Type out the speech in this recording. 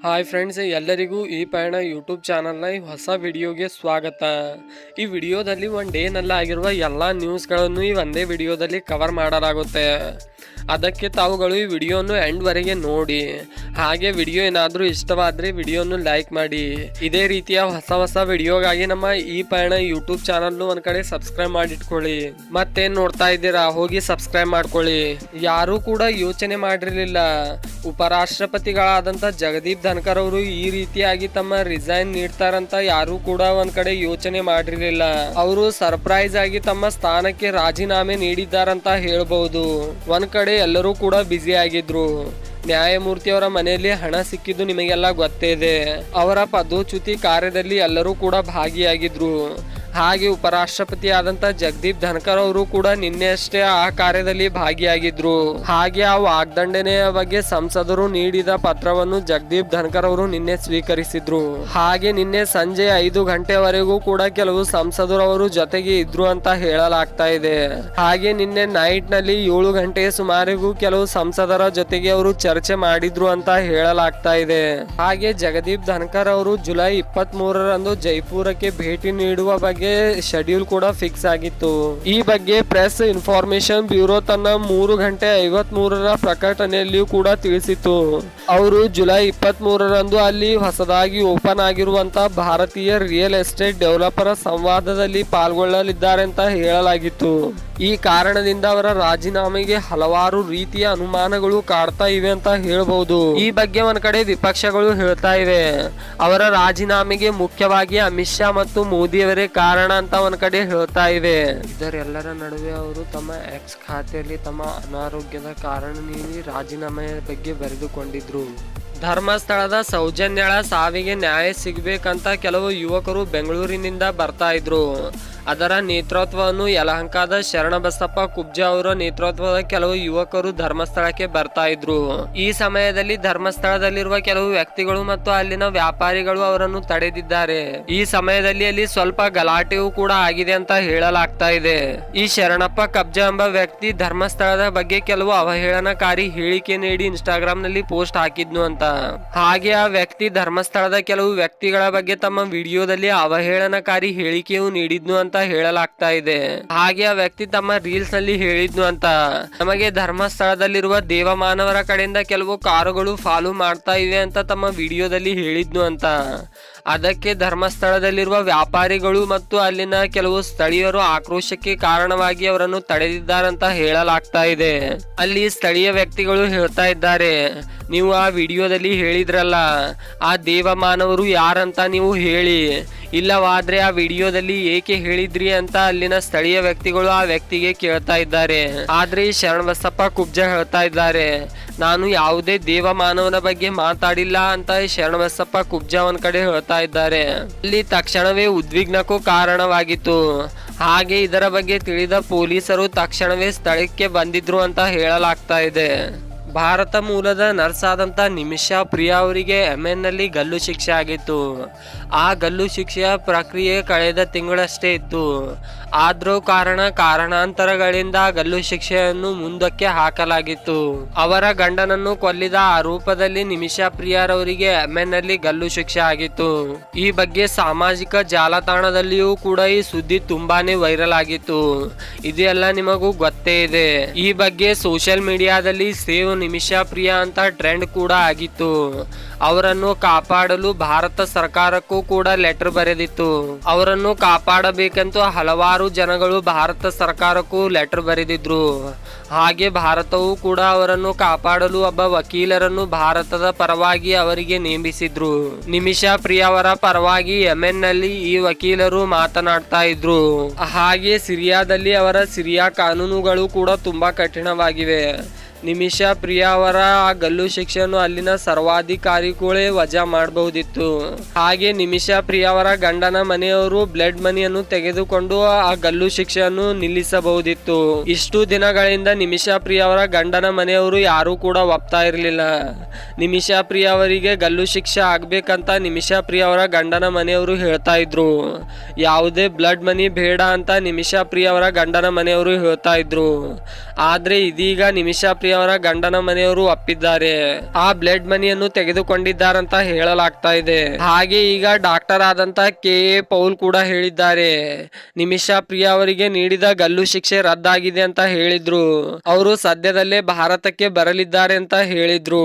Hi friends, ಎಲ್ಲರಿಗೂ ಈ ಪಯಣ ಯೂಟ್ಯೂಬ್ ಚಾನಲ್ನ ಈ ಹೊಸ ವಿಡಿಯೋಗೆ ಸ್ವಾಗತ. ಈ ವಿಡಿಯೋದಲ್ಲಿ ಒನ್ ಡೇನಲ್ಲಿ ಆಗಿರುವ ಎಲ್ಲ ನ್ಯೂಸ್ಗಳನ್ನು ಈ ಒಂದೇ ವಿಡಿಯೋದಲ್ಲಿ ಕವರ್ ಮಾಡಲಾಗುತ್ತೆ. ಅದಕ್ಕೆ ತಾವುಗಳು ಈ ವಿಡಿಯೋನು ಎಂಡ್ವರೆಗೆ ನೋಡಿ. ಹಾಗೆ ವಿಡಿಯೋ ಏನಾದರೂ ಇಷ್ಟವಾದರೆ ವಿಡಿಯೋನು ಲೈಕ್ ಮಾಡಿ. ಇದೇ ರೀತಿಯ ಹೊಸ ವಿಡಿಯೋಗಾಗಿ ನಮ್ಮ ಈ ಪಯಣ ಯೂಟ್ಯೂಬ್ ಚಾನಲ್ನು ಒಂದು ಕಡೆ ಸಬ್ಸ್ಕ್ರೈಬ್ ಮಾಡಿಟ್ಕೊಳ್ಳಿ. ಮತ್ತೇನು ನೋಡ್ತಾ ಇದ್ದೀರಾ, ಹೋಗಿ ಸಬ್ಸ್ಕ್ರೈಬ್ ಮಾಡ್ಕೊಳ್ಳಿ. ಯಾರೂ ಕೂಡ ಯೋಚನೆ ಮಾಡಿರಲಿಲ್ಲ ಉಪರಾಷ್ಟ್ರಪತಿಗಳಾದಂಥ ಜಗದೀಪ್ ಧನ್ಕರ್ ಅವರು ಈ ರೀತಿಯಾಗಿ ತಮ್ಮ ರಿಸೈನ್ ನೀಡ್ತಾರಂತ. ಯಾರು ಕೂಡ ಒಂದ್ ಕಡೆ ಯೋಚನೆ ಮಾಡಿರಲಿಲ್ಲ. ಅವರು ಸರ್ಪ್ರೈಸ್ ಆಗಿ ತಮ್ಮ ಸ್ಥಾನಕ್ಕೆ ರಾಜೀನಾಮೆ ನೀಡಿದ್ದಾರಂತ ಹೇಳ್ಬಹುದು. ಒಂದ್ ಕಡೆ ಎಲ್ಲರೂ ಕೂಡ ಬ್ಯುಸಿ ಆಗಿದ್ರು. ನ್ಯಾಯಮೂರ್ತಿಯವರ ಮನೆಯಲ್ಲಿ ಹಣ ಸಿಕ್ಕಿದ್ದು ನಿಮಗೆಲ್ಲ ಗೊತ್ತೇ ಇದೆ. ಅವರ ಪದಚ್ಯುತಿ ಕಾರ್ಯದಲ್ಲಿ ಎಲ್ಲರೂ ಕೂಡ ಭಾಗಿಯಾಗಿದ್ರು. ಹಾಗೆ ಉಪರಾಷ್ಟ್ರಪತಿ ಆದಂತ ಜಗದೀಪ್ ಧನ್ಕರ್ ಅವರು ಕೂಡ ನಿನ್ನೆ ಅಷ್ಟೇ ಆ ಕಾರ್ಯದಲ್ಲಿ ಭಾಗಿಯಾಗಿದ್ರು. ಹಾಗೆ ಆ ವಾಗ್ದಂಡನೆಯ ಬಗ್ಗೆ ಸಂಸದರು ನೀಡಿದ ಪತ್ರವನ್ನು ಜಗದೀಪ್ ಧನ್ಕರ್ ಅವರು ನಿನ್ನೆ ಸ್ವೀಕರಿಸಿದ್ರು. ಹಾಗೆ ನಿನ್ನೆ ಸಂಜೆ 5 ಗಂಟೆವರೆಗೂ ಕೂಡ ಕೆಲವು ಸಂಸದರು ಅವರು ಜೊತೆಗೆ ಇದ್ರು ಅಂತ ಹೇಳಲಾಗ್ತಾ ಇದೆ. ಹಾಗೆ ನಿನ್ನೆ ನೈಟ್ ನಲ್ಲಿ 7 ಗಂಟೆಯ ಸುಮಾರಿಗೂ ಕೆಲವು ಸಂಸದರ ಜೊತೆಗೆ ಅವರು ಚರ್ಚೆ ಮಾಡಿದ್ರು ಅಂತ ಹೇಳಲಾಗ್ತಾ ಇದೆ. ಹಾಗೆ ಜಗದೀಪ್ ಧನ್ಕರ್ ಅವರು ಜುಲೈ 23ರಂದು ಜೈಪುರಕ್ಕೆ ಭೇಟಿ ನೀಡುವ ಬಗ್ಗೆ ಶೆಡ್ಯೂಲ್ ಕೂಡ ಫಿಕ್ಸ್ ಆಗಿತ್ತು. ಈ ಬಗ್ಗೆ ಪ್ರೆಸ್ ಇನ್ಫಾರ್ಮೇಶನ್ ಬ್ಯೂರೋ ತನ್ನ 3:53 ಪ್ರಕಟಣೆಯಲ್ಲಿಯೂ ಕೂಡ ತಿಳಿಸಿತು. ಅವರು ಜುಲೈ 23ರಂದು ಅಲ್ಲಿ ಹೊಸದಾಗಿ ಓಪನ್ ಆಗಿರುವಂತಹ ಭಾರತೀಯ ರಿಯಲ್ ಎಸ್ಟೇಟ್ ಡೆವಲಪರ್ ಸಂವಾದದಲ್ಲಿ ಪಾಲ್ಗೊಳ್ಳಲಿದ್ದಾರೆ ಅಂತ ಹೇಳಲಾಗಿತ್ತು. ಈ ಕಾರಣದಿಂದ ಅವರ ರಾಜೀನಾಮೆಗೆ ಹಲವಾರು ರೀತಿಯ ಅನುಮಾನಗಳು ಕಾಡ್ತಾ ಇವೆ ಅಂತ ಹೇಳ್ಬಹುದು. ಈ ಬಗ್ಗೆ ಒಂದ್ ಕಡೆ ವಿಪಕ್ಷಗಳು ಹೇಳ್ತಾ ಇವೆ ಅವರ ರಾಜೀನಾಮೆಗೆ ಮುಖ್ಯವಾಗಿ ಅಮಿತ್ ಶಾ ಮತ್ತು ಮೋದಿಯವರೇ ಕಾರಣ ಅಂತ ಒಂದ್ ಕಡೆ ಹೇಳ್ತಾ ಇವೆ. ಇದರೆಲ್ಲರ ನಡುವೆ ಅವರು ತಮ್ಮ ಎಕ್ಸ್ ಖಾತೆಯಲ್ಲಿ ತಮ್ಮ ಅನಾರೋಗ್ಯದ ಕಾರಣ ನೀಡಿ ರಾಜೀನಾಮೆ ಬಗ್ಗೆ ಬರೆದುಕೊಂಡಿದ್ರು. ಧರ್ಮಸ್ಥಳದ ಸೌಜನ್ಯಳ ಸಾವಿಗೆ ನ್ಯಾಯ ಸಿಗಬೇಕಂತ ಕೆಲವು ಯುವಕರು ಬೆಂಗಳೂರಿನಿಂದ ಬರ್ತಾ ಇದ್ರು. ಅದರ ನೇತೃತ್ವವನ್ನು ಯಲಹಂಕದ ಶರಣಬಸಪ್ಪ ಕುಬ್ಜ ಅವರ ನೇತೃತ್ವದ ಕೆಲವು ಯುವಕರು ಧರ್ಮಸ್ಥಳಕ್ಕೆ ಬರ್ತಾ ಇದ್ರು. ಈ ಸಮಯದಲ್ಲಿ ಧರ್ಮಸ್ಥಳದಲ್ಲಿರುವ ಕೆಲವು ವ್ಯಕ್ತಿಗಳು ಮತ್ತು ಅಲ್ಲಿನ ವ್ಯಾಪಾರಿಗಳು ಅವರನ್ನು ತಡೆದಿದ್ದಾರೆ. ಈ ಸಮಯದಲ್ಲಿ ಅಲ್ಲಿ ಸ್ವಲ್ಪ ಗಲಾಟೆಯೂ ಕೂಡ ಆಗಿದೆ ಅಂತ ಹೇಳಲಾಗ್ತಾ ಇದೆ. ಈ ಶರಣಪ್ಪ ಕಬ್ಜ ಎಂಬ ವ್ಯಕ್ತಿ ಧರ್ಮಸ್ಥಳದ ಬಗ್ಗೆ ಕೆಲವು ಅವಹೇಳನಕಾರಿ ಹೇಳಿಕೆ ನೀಡಿ ಇನ್ಸ್ಟಾಗ್ರಾಮ್ ನಲ್ಲಿ ಪೋಸ್ಟ್ ಹಾಕಿದ್ನು ಅಂತ. ಹಾಗೆ ಆ ವ್ಯಕ್ತಿ ಧರ್ಮಸ್ಥಳದ ಕೆಲವು ವ್ಯಕ್ತಿಗಳ ಬಗ್ಗೆ ತಮ್ಮ ವಿಡಿಯೋದಲ್ಲಿ ಅವಹೇಳನಕಾರಿ ಹೇಳಿಕೆಯು ನೀಡಿದ್ನು ಅಂತ ಹೇಳಲಾಗ್ತಾ ಇದೆ. ಹಾಗೆ ಆ ವ್ಯಕ್ತಿ ತಮ್ಮ ರೀಲ್ಸ್ ನಲ್ಲಿ ಹೇಳಿದ್ನು ಅಂತ, ನಮಗೆ ಧರ್ಮಸ್ಥಳದಲ್ಲಿರುವ ದೇವಮಾನವರ ಕಡೆಯಿಂದ ಕೆಲವು ಕಾರುಗಳು ಫಾಲೋ ಮಾಡ್ತಾ ಇವೆ ಅಂತ ತಮ್ಮ ವಿಡಿಯೋದಲ್ಲಿ ಹೇಳಿದ್ನು ಅಂತ. ಅದಕ್ಕೆ ಧರ್ಮಸ್ಥಳದಲ್ಲಿರುವ ವ್ಯಾಪಾರಿಗಳು ಮತ್ತು ಅಲ್ಲಿನ ಕೆಲವು ಸ್ಥಳೀಯರು ಆಕ್ರೋಶಕ್ಕೆ ಕಾರಣವಾಗಿ ಅವರನ್ನು ತಡೆದಿದ್ದಾರಂತ ಹೇಳಲಾಗ್ತಾ ಇದೆ. ಅಲ್ಲಿ ಸ್ಥಳೀಯ ವ್ಯಕ್ತಿಗಳು ಹೇಳ್ತಾ ಇದ್ದಾರೆ, ನೀವು ಆ ವಿಡಿಯೋದಲ್ಲಿ ಹೇಳಿದ್ರಲ್ಲ ಆ ದೇವಮಾನವರು ಯಾರಂತ ನೀವು ಹೇಳಿ, ಇಲ್ಲವಾದ್ರೆ ಆ ವಿಡಿಯೋದಲ್ಲಿ ಏಕೆ ಹೇಳಿದ್ರಿ ಅಂತ ಅಲ್ಲಿನ ಸ್ಥಳೀಯ ವ್ಯಕ್ತಿಗಳು ಆ ವ್ಯಕ್ತಿಗೆ ಕೇಳ್ತಾ ಇದ್ದಾರೆ. ಆದ್ರೆ ಈ ಶರಣಬಸಪ್ಪ ಕುಬ್ಜ ಹೇಳ್ತಾ ಇದ್ದಾರೆ, ನಾನು ಯಾವುದೇ ದೇವಮಾನವನ ಬಗ್ಗೆ ಮಾತಾಡಿಲ್ಲ ಅಂತ ಶರಣಬಸಪ್ಪ ಕುಬ್ಜ ಒಂದ್ ಕಡೆ ಹೇಳ್ತಾ ಇದ್ದಾರೆ. ಅಲ್ಲಿ ತಕ್ಷಣವೇ ಉದ್ವಿಗ್ನಕ್ಕೂ ಕಾರಣವಾಗಿತ್ತು. ಹಾಗೆ ಇದರ ಬಗ್ಗೆ ತಿಳಿದ ಪೊಲೀಸರು ತಕ್ಷಣವೇ ಸ್ಥಳಕ್ಕೆ ಬಂದಿದ್ರು ಅಂತ ಹೇಳಲಾಗ್ತಾ ಇದೆ. ಭಾರತ ಮೂಲದ ನರ್ಸ್ ಆದಂತ ನಿಮಿಷಾ ಪ್ರಿಯಾ ಅವರಿಗೆ ಯೆಮೆನ್ ನಲ್ಲಿ ಗಲ್ಲು ಶಿಕ್ಷೆ ಆಗಿತ್ತು. ಆ ಗಲ್ಲು ಶಿಕ್ಷೆಯ ಪ್ರಕ್ರಿಯೆ ಕಳೆದ ತಿಂಗಳಷ್ಟೇ ಇತ್ತು. ಆದ್ರೂ ಕಾರಣಾಂತರಗಳಿಂದ ಗಲ್ಲು ಶಿಕ್ಷೆಯನ್ನು ಮುಂದಕ್ಕೆ ಹಾಕಲಾಗಿತ್ತು. ಅವರ ಗಂಡನನ್ನು ಕೊಲ್ಲಿದ ಆರೋಪದಲ್ಲಿ ನಿಮಿಷಾ ಪ್ರಿಯಾರವರಿಗೆ ಯೆಮೆನ್ ನಲ್ಲಿ ಗಲ್ಲು ಶಿಕ್ಷೆ ಆಗಿತ್ತು. ಈ ಬಗ್ಗೆ ಸಾಮಾಜಿಕ ಜಾಲತಾಣದಲ್ಲಿಯೂ ಕೂಡ ಈ ಸುದ್ದಿ ತುಂಬಾನೇ ವೈರಲ್ ಆಗಿತ್ತು. ಇದೆಲ್ಲ ನಿಮಗೂ ಗೊತ್ತೇ ಇದೆ. ಈ ಬಗ್ಗೆ ಸೋಷಿಯಲ್ ಮೀಡಿಯಾದಲ್ಲಿ ಸೇವ್ ನಿಮಿಷಾ ಪ್ರಿಯಾ ಅಂತ ಟ್ರೆಂಡ್ ಕೂಡ ಆಗಿತ್ತು. ಅವರನ್ನು ಕಾಪಾಡಲು ಭಾರತ ಸರ್ಕಾರಕ್ಕೂ ಕೂಡ ಲೆಟರ್ ಬರೆದಿತ್ತು. ಅವರನ್ನು ಕಾಪಾಡಬೇಕಂತೂ ಹಲವಾರು ಜನಗಳು ಭಾರತ ಸರ್ಕಾರಕ್ಕೂ ಲೆಟರ್ ಬರೆದಿದ್ರು. ಹಾಗೆ ಭಾರತವು ಕೂಡ ಅವರನ್ನು ಕಾಪಾಡಲು ಒಬ್ಬ ವಕೀಲರನ್ನು ಭಾರತದ ಪರವಾಗಿ ಅವರಿಗೆ ನೇಮಿಸಿದ್ರು. ನಿಮಿಷಾ ಪ್ರಿಯಾ ಅವರ ಪರವಾಗಿ ಯೆಮೆನ್ ನಲ್ಲಿ ಈ ವಕೀಲರು ಮಾತನಾಡ್ತಾ ಇದ್ರು. ಹಾಗೆ ಸಿರಿಯಾದಲ್ಲಿ ಅವರ ಸಿರಿಯಾ ಕಾನೂನುಗಳು ಕೂಡ ತುಂಬಾ ಕಠಿಣವಾಗಿವೆ. ನಿಮಿಷಾ ಪ್ರಿಯಾ ಅವರ ಆ ಗಲ್ಲು ಶಿಕ್ಷೆಯನ್ನು ಅಲ್ಲಿನ ಸರ್ವಾಧಿಕಾರಿಗಳೇ ವಜಾ ಮಾಡಬಹುದಿತ್ತು. ಹಾಗೆ ನಿಮಿಷಾ ಪ್ರಿಯಾ ಅವರ ಗಂಡನ ಮನೆಯವರು ಬ್ಲಡ್ ಮನಿಯನ್ನು ತೆಗೆದುಕೊಂಡು ಆ ಗಲ್ಲು ಶಿಕ್ಷೆಯನ್ನು ನಿಲ್ಲಿಸಬಹುದಿತ್ತು. ಇಷ್ಟು ದಿನಗಳಿಂದ ನಿಮಿಷಾ ಪ್ರಿಯಾ ಅವರ ಗಂಡನ ಮನೆಯವರು ಯಾರು ಕೂಡ ಒಪ್ತಾ ಇರಲಿಲ್ಲ. ನಿಮಿಷಾ ಪ್ರಿಯಾ ಅವರಿಗೆ ಗಲ್ಲು ಶಿಕ್ಷೆ ಆಗ್ಬೇಕಂತ ನಿಮಿಷಾ ಪ್ರಿಯಾ ಅವರ ಗಂಡನ ಮನೆಯವರು ಹೇಳ್ತಾ ಇದ್ರು. ಯಾವುದೇ ಬ್ಲಡ್ ಮನಿ ಬೇಡ ಅಂತ ನಿಮಿಷಾ ಪ್ರಿಯಾ ಅವರ ಗಂಡನ ಮನೆಯವರು ಹೇಳ್ತಾ ಇದ್ರು. ಆದ್ರೆ ಇದೀಗ ನಿಮಿಷಾ ಪ್ರಿಯಾ ಅವರ ಗಂಡನ ಮನೆಯವರು ಒಪ್ಪಿದ್ದಾರೆ. ಆ ಬ್ಲಡ್ ಮನಿಯನ್ನು ತೆಗೆದುಕೊಂಡಿದ್ದಾರಂತ ಹೇಳಲಾಗ್ತಾ ಇದೆ. ಹಾಗೆ ಈಗ ಡಾಕ್ಟರ್ ಆದಂತ ಕೆ.ಎ. ಪೌಲ್ ಕೂಡ ಹೇಳಿದ್ದಾರೆ, ನಿಮಿಷಾ ಪ್ರಿಯಾ ಅವರಿಗೆ ನೀಡಿದ ಗಲ್ಲು ಶಿಕ್ಷೆ ರದ್ದಾಗಿದೆ ಅಂತ ಹೇಳಿದ್ರು. ಅವರು ಸದ್ಯದಲ್ಲೇ ಭಾರತಕ್ಕೆ ಬರಲಿದ್ದಾರೆ ಅಂತ ಹೇಳಿದ್ರು.